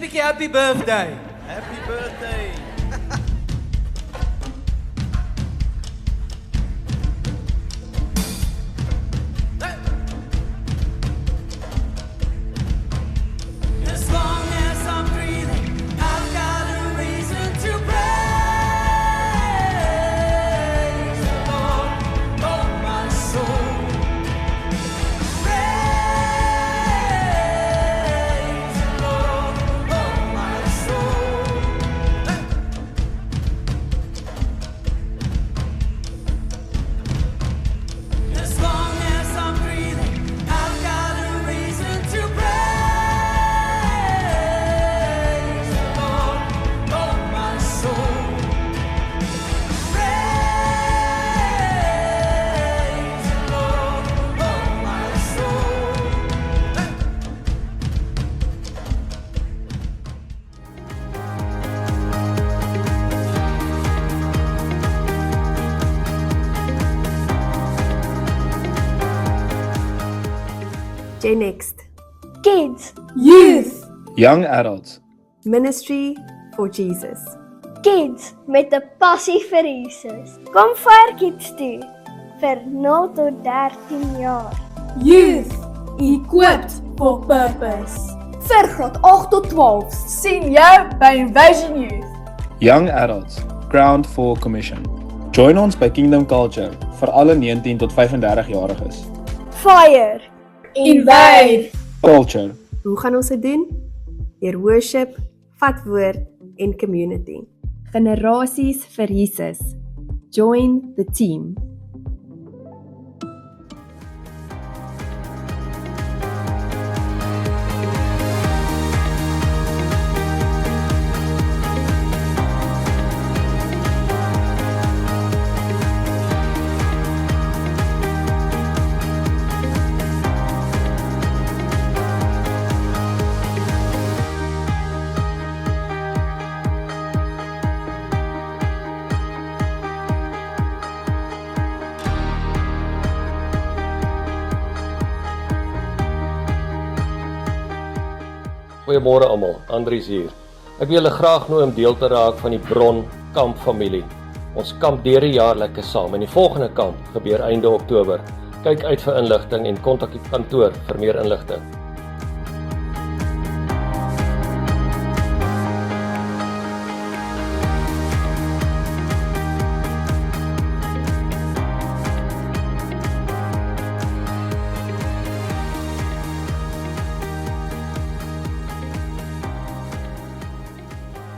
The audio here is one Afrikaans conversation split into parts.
bietjie happy birthday. Happy birthday. As long as I'm breathing, I've got a reason to praise the Lord, oh my soul. Praise the Lord, oh my soul. As long as I'm breathing, I've got a reason to praise the Lord, oh my soul. Praise the Lord, oh my soul. Gen Next, Kids, Youth, Young adults, Ministry for Jesus. kids met 'n passie vir Jesus. Kom vir kids toe vir 0 tot 13 jaar. Youth, equipped for purpose. Vir graad 8 tot 12 sien jou by Invasion Youth. young adults, ground for commission. Join ons by Kingdom Culture vir alle 19 tot 35-jariges. Fire, Invade. Culture, Hoe gaan ons dit doen? Deur worship, vat woord en community. Generasies vir Jesus. Join the team. Goeiemôre almal, Andries hier. Ek wil julle graag nooi om deel te raak van die Bron Kamp familie. Ons kamp deur die jaar lekker saam en die volgende kamp gebeur einde Oktober. Kyk uit vir inligting en kontak die kantoor vir meer inligting.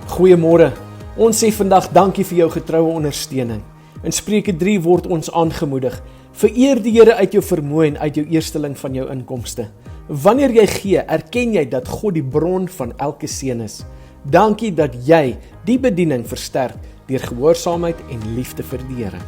Goeiemôre. Ons sê vandag dankie vir jou getroue ondersteuning. In Spreuke 3 word ons aangemoedig: vereer die Here uit jou vermoë en uit jou eersteling van jou inkomste. Wanneer jy gee, erken jy dat God die bron van elke seën is. Dankie dat jy die bediening versterk deur gehoorsaamheid en liefde vir die Here.